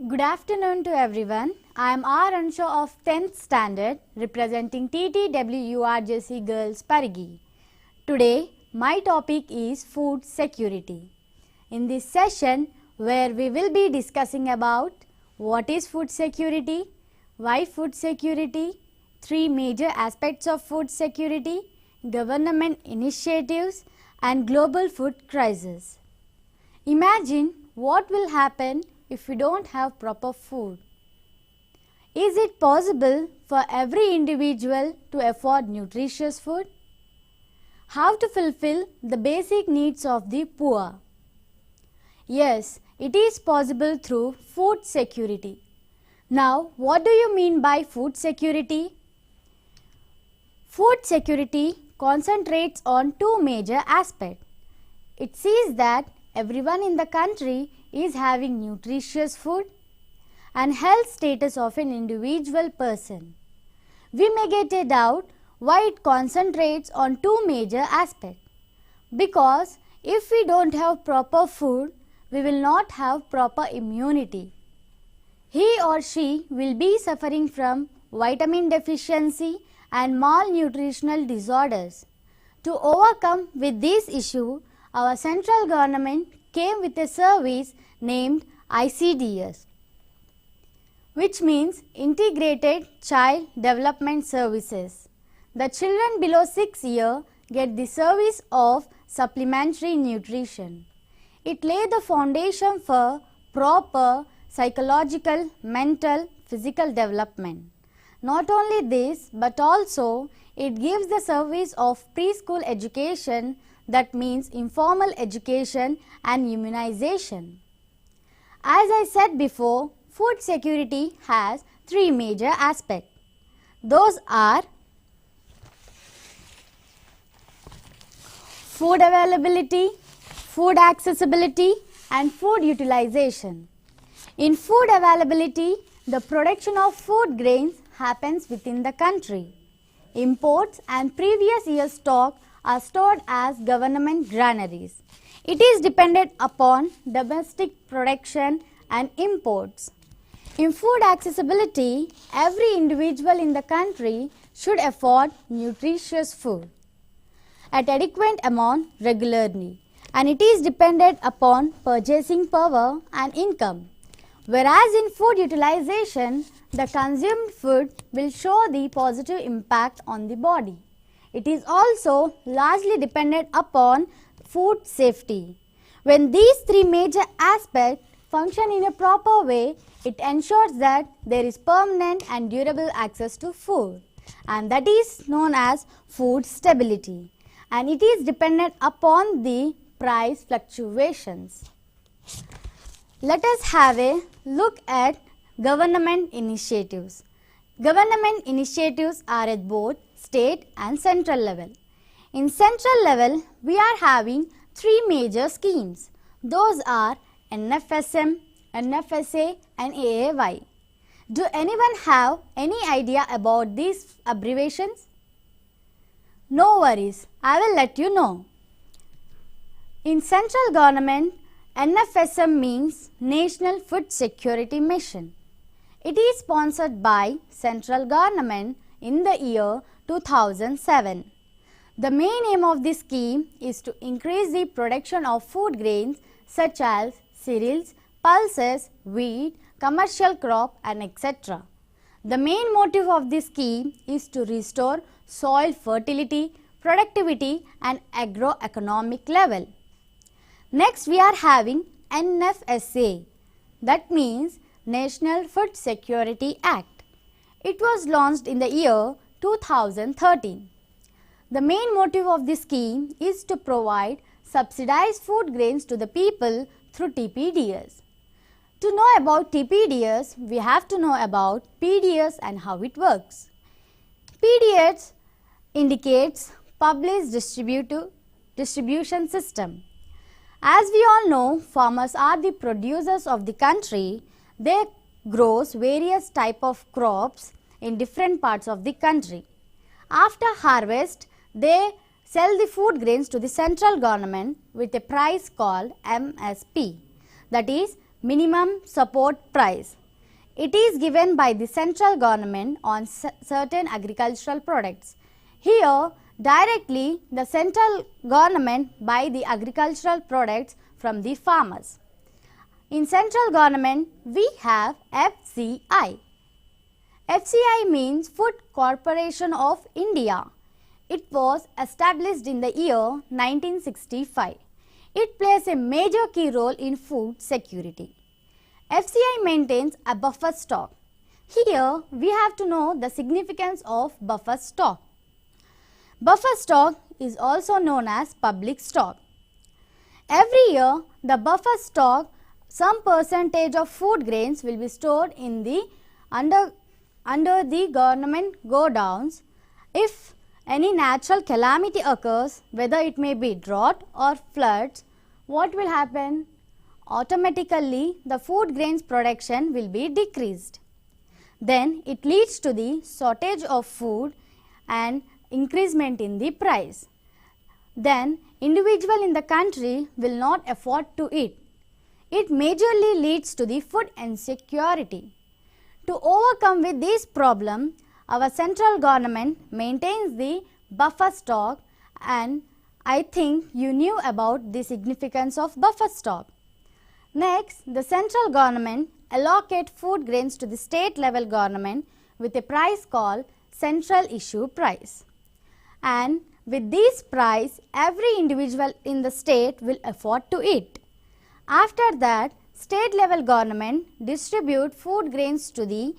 Good afternoon to everyone. I am R. Ansha of 10th Standard representing TTWREIS Girls Parigi. Today my topic is food security. In this session where we will be discussing about what is food security, why food security, three major aspects of food security, government initiatives and global food crisis. Imagine what will happen if we don't have proper food. Is it possible for every individual to afford nutritious food? How to fulfill the basic needs of the poor? Yes, it is possible through food security. Now, what do you mean by food security? Food security concentrates on two major aspects. It sees that everyone in the country is having nutritious food and health status of an individual person. We may get a doubt why it concentrates on two major aspects. Because if we don't have proper food, we will not have proper immunity. He or she will be suffering from vitamin deficiency and malnutritional disorders. To overcome with this issue, our central government came with a service named ICDS, which means Integrated Child Development Services. The children below 6 years get the service of supplementary nutrition. It lays the foundation for proper psychological, mental, physical development. Not only this, but also it gives the service of preschool education, that means informal education and immunization. As I said before, food security has three major aspects. Those are food availability, food accessibility and food utilization. In food availability, the production of food grains happens within the country. Imports and previous year's stock are stored as government granaries. It is dependent upon domestic production and imports. In food accessibility, every individual in the country should afford nutritious food at adequate amount regularly, and it is dependent upon purchasing power and income. Whereas in food utilization, the consumed food will show the positive impact on the body. It is also largely dependent upon food safety. When these three major aspects function in a proper way, it ensures that there is permanent and durable access to food, and that is known as food stability, and it is dependent upon the price fluctuations. Let us have a look at government initiatives. Government initiatives are at both state and central level. In central level, we are having three major schemes. Those are NFSM, NFSA and AAY. Do anyone have any idea about these abbreviations? No worries, I will let you know. In central government, NFSM means National Food Security Mission. It is sponsored by central government in the year 2007. The main aim of this scheme is to increase the production of food grains such as cereals, pulses, wheat, commercial crop and etc. The main motive of this scheme is to restore soil fertility, productivity and agroeconomic level. Next we are having NFSA, that means National Food Security Act. It was launched in the year 2013. The main motive of this scheme is to provide subsidized food grains to the people through TPDS. To know about TPDS, we have to know about PDS and how it works. PDS indicates Public Distribution System. As we all know, farmers are the producers of the country. They grow various type of crops in different parts of the country. After harvest, they sell the food grains to the central government with a price called MSP, that is minimum support price. It is given by the central government on certain agricultural products. Here, directly the central government buy the agricultural products from the farmers. In central government, we have FCI. FCI means Food Corporation of India. It was established in the year 1965. It plays a major key role in food security. FCI maintains a buffer stock. Here we have to know the significance of buffer stock. Buffer stock is also known as public stock. Every year the buffer stock, some percentage of food grains will be stored in the under the government godowns. If any natural calamity occurs, whether it may be drought or floods, what will happen? Automatically the food grains production will be decreased. Then it leads to the shortage of food and increasement in the price. Then individual in the country will not afford to eat. It majorly leads to the food insecurity. To overcome with this problem, our central government maintains the buffer stock, and I think you knew about the significance of buffer stock. Next, the central government allocate food grains to the state level government with a price called central issue price. And with this price, every individual in the state will afford to eat. After that, state level government distribute food grains to the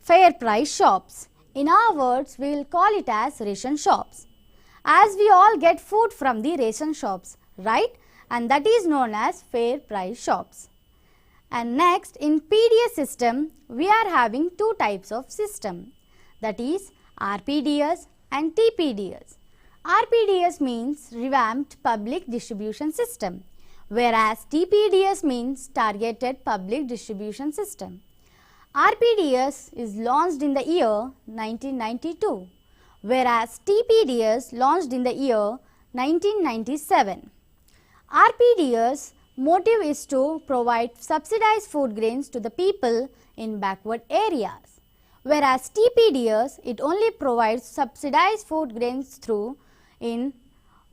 fair price shops. In our words, we will call it as ration shops. As we all get food from the ration shops, right? And that is known as fair price shops. And next, in PDS system, we are having two types of system, that is RPDS and TPDS. RPDS means revamped public distribution system, whereas TPDS means targeted public distribution system. RPDS is launched in the year 1992, whereas TPDS launched in the year 1997. RPDS motive is to provide subsidized food grains to the people in backward areas, whereas TPDS, it only provides subsidized food grains through in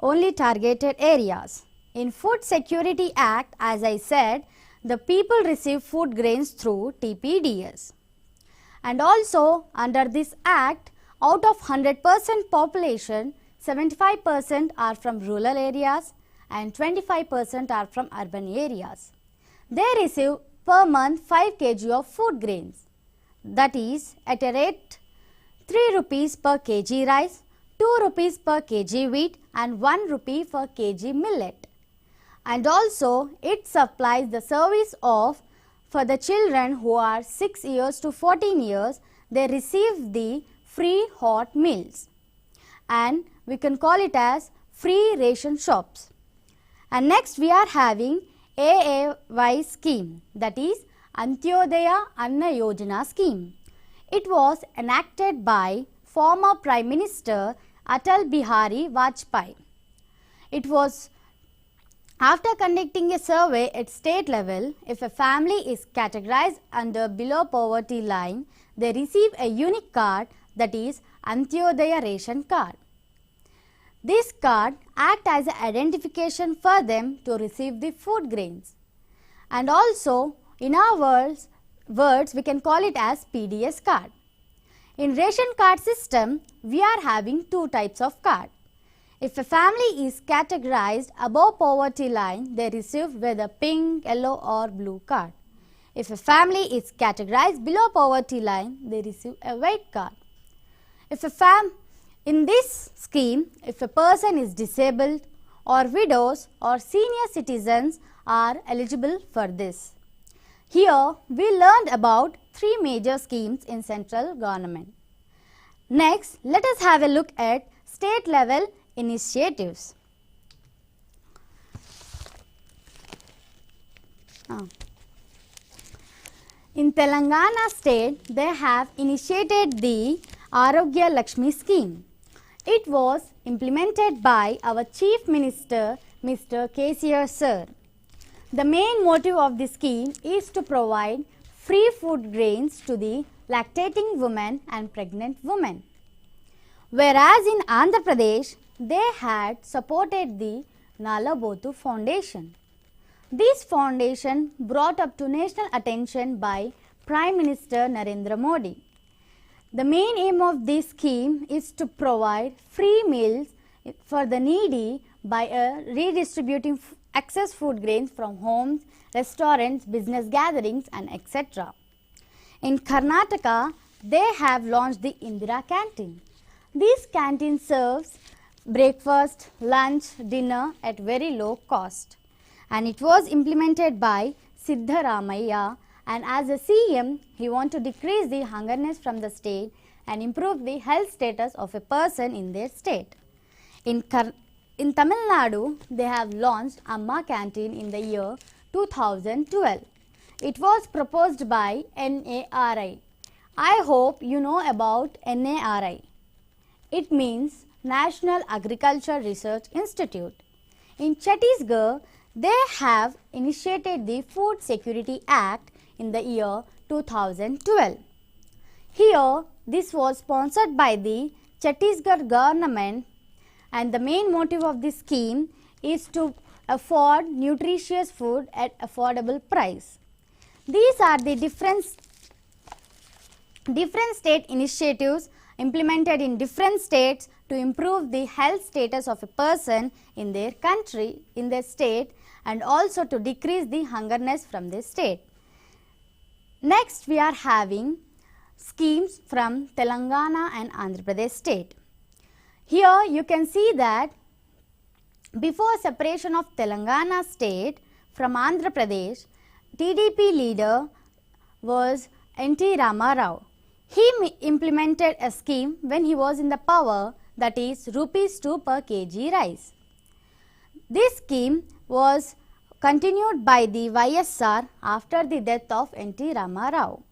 only targeted areas. In Food Security Act, as I said, the people receive food grains through TPDS. And also under this act, out of 100% population, 75% are from rural areas and 25% are from urban areas. They receive per month 5 kg of food grains, that is at a rate 3 rupees per kg rice, 2 rupees per kg wheat and 1 rupee per kg millet. And also it supplies the service of, for the children who are 6 years to 14 years, they receive the free hot meals, and we can call it as free ration shops. And next we are having AAY scheme, that is Antyodaya Yojana scheme. It was enacted by former Prime Minister Atal Bihari Vajpayee. It was after conducting a survey at state level. If a family is categorized under below poverty line, they receive a unique card, that is Antyodaya ration card. This card acts as an identification for them to receive the food grains. And also in our words we can call it as PDS card. In ration card system, we are having two types of card. If a family is categorized above poverty line, they receive whether pink, yellow or blue card. If a family is categorized below poverty line, they receive a white card. In this scheme, if a person is disabled or widows or senior citizens are eligible for this. Here we learned about 3 major schemes in central government. Next, let us have a look at state level initiatives. In Telangana state, they have initiated the Arogya Lakshmi scheme. It was implemented by our Chief Minister, Mr. KCR sir. The main motive of the scheme is to provide free food grains to the lactating women and pregnant women. Whereas in Andhra Pradesh, they had supported the Nalabotu Foundation. This foundation brought up to national attention by Prime Minister Narendra Modi. The main aim of this scheme is to provide free meals for the needy by redistributing excess food grains from homes, restaurants, business gatherings and etc. In Karnataka, they have launched the Indira Canteen. This canteen serves breakfast, lunch, dinner at very low cost. And it was implemented by Siddharamaiah, and as a CM, he wants to decrease the hungerness from the state and improve the health status of a person in their state. In Tamil Nadu, they have launched Amma Canteen in the year 2012. It was proposed by NARI. I hope you know about NARI. It means National Agriculture Research Institute. In Chhattisgarh, they have initiated the Foodsecurity Act in the year 2012. Here, this was sponsored by the Chhattisgarh government, and the main motive of this scheme is to afford nutritious food at affordable price. These are the different state initiatives implemented in different states to improve the health status of a person in their country, in their state, and also to decrease the hungerness from their state. Next, we are having schemes from Telangana and Andhra Pradesh state. Here you can see that before separation of Telangana state from Andhra Pradesh, TDP leader was N.T. Rama Rao. He implemented a scheme when he was in the power, that is rupees 2 per kg rice. This scheme was continued by the YSR after the death of N.T. Rama Rao.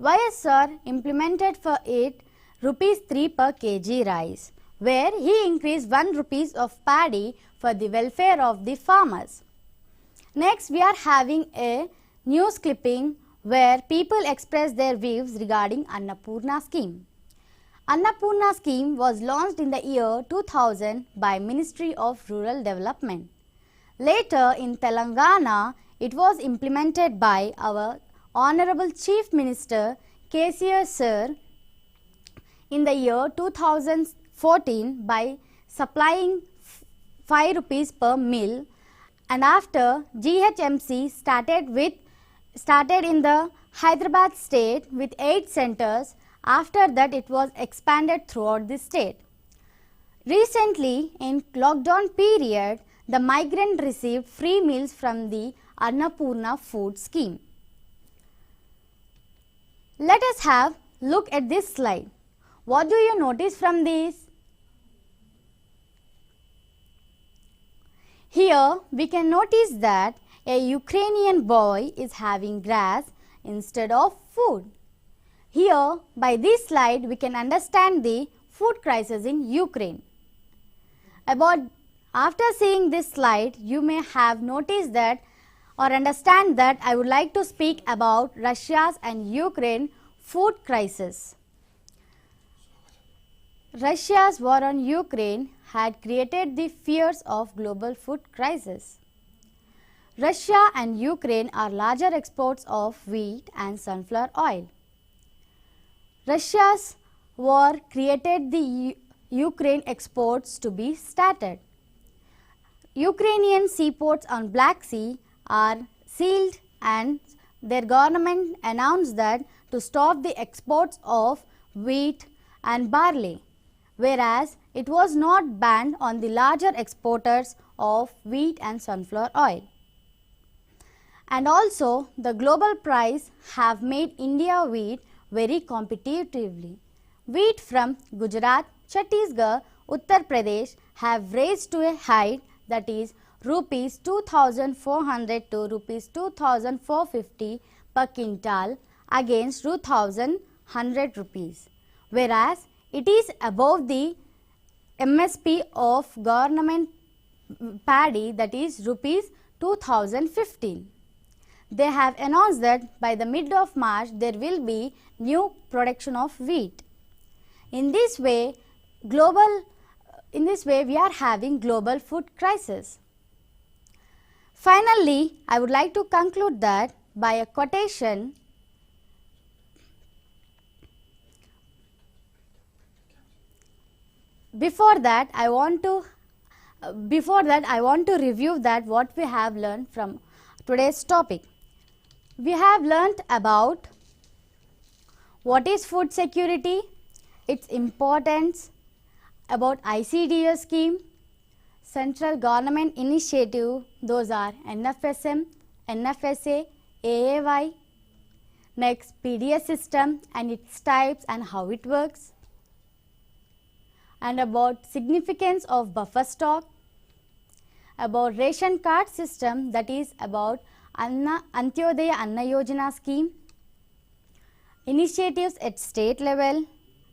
YSR implemented for it rupees 3 per kg rice, where he increased 1 rupees of paddy for the welfare of the farmers. Next, we are having a news clipping where people express their views regarding Annapurna scheme. Annapurna scheme was launched in the year 2000 by Ministry of Rural Development. Later in Telangana, it was implemented by our Honorable Chief Minister KCR Sir in the year 2014 by supplying 5 rupees per meal, and after GHMC started in the Hyderabad state with 8 centers. After that, it was expanded throughout the state. Recently, in lockdown period, the migrant received free meals from the Annapurna food scheme. Let us have look at this slide. What do you notice from this? Here we can notice that a Ukrainian boy is having grass instead of food. Here by this slide we can understand the food crisis in Ukraine. After seeing this slide, you may have noticed that or understand that I would like to speak about Russia's and Ukraine food crisis. Russia's war on Ukraine had created the fears of global food crisis. Russia and Ukraine are larger exporters of wheat and sunflower oil. Russia's war created the Ukraine exports to be started. Ukrainian seaports on Black Sea are sealed, and their government announced that to stop the exports of wheat and barley, whereas it was not banned on the larger exporters of wheat and sunflower oil. And also the global price have made India wheat very competitively. Wheat from Gujarat, Chhattisgarh, Uttar Pradesh have raised to a height that is rupees 2,400 to rupees 2,450 per quintal against 2,100 rupees, whereas it is above the MSP of government paddy, that is rupees 2015. They have announced that by the mid of March there will be new production of wheat. In this way we are having global food crisis. Finally, I would like to conclude that by a quotation. Before that, I want to review that what we have learned from today's topic. We have learnt about what is food security, its importance, about ICDS scheme, central government initiative, those are NFSM, NFSA, AAY, next PDS system and its types and how it works, and about significance of buffer stock, about ration card system, that is about Antyodaya Yojana scheme, initiatives at state level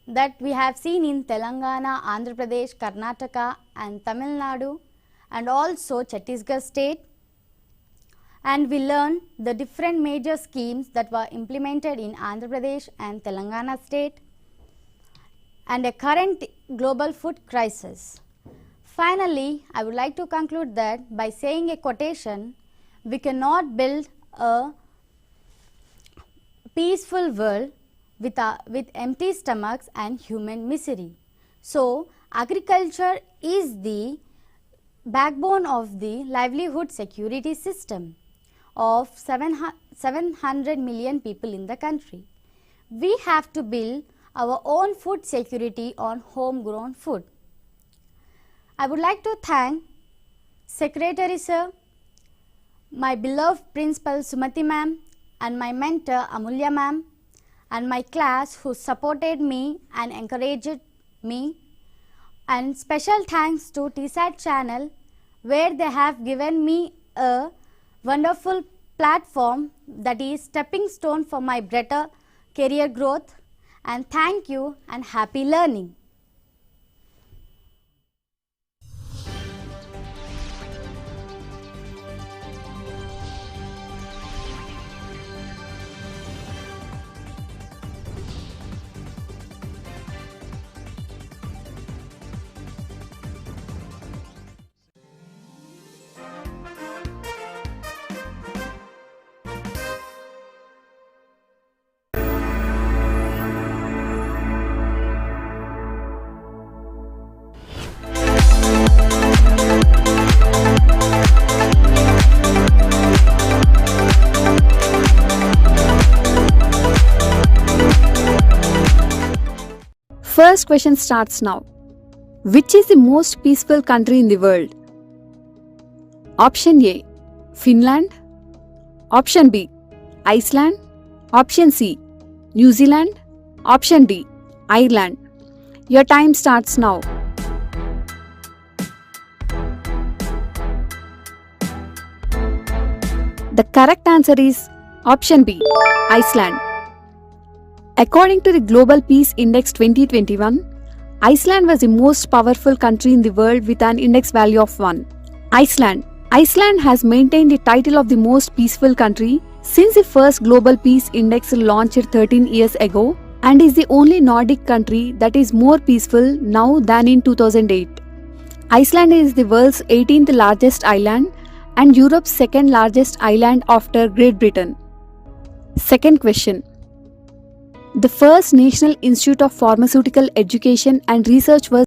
that we have seen in Telangana, Andhra Pradesh, Karnataka and Tamil Nadu and also Chhattisgarh state, and we learn the different major schemes that were implemented in Andhra Pradesh and Telangana state, and a current global food crisis. Finally, I would like to conclude that by saying a quotation, we cannot build a peaceful world with empty stomachs and human misery. So, agriculture is the backbone of the livelihood security system of 700 million people in the country. We have to build our own food security on homegrown food. I would like to thank Secretary Sir, my beloved Principal Sumati Ma'am and my mentor Amulya Ma'am and my class who supported me and encouraged me, and special thanks to TSAT channel where they have given me a wonderful platform that is stepping stone for my better career growth, and thank you and happy learning. First question starts now. Which is the most peaceful country in the world? Option A, Finland. Option B, Iceland. Option C, New Zealand. Option D, Ireland. Your time starts now. The correct answer is option B, Iceland. According to the Global Peace Index 2021, Iceland was the most powerful country in the world with an index value of 1. Iceland has maintained the title of the most peaceful country since the first Global Peace Index launched 13 years ago, and is the only Nordic country that is more peaceful now than in 2008. Iceland is the world's 18th largest island and Europe's second largest island after Great Britain. Second question. The first National Institute of Pharmaceutical Education and Research was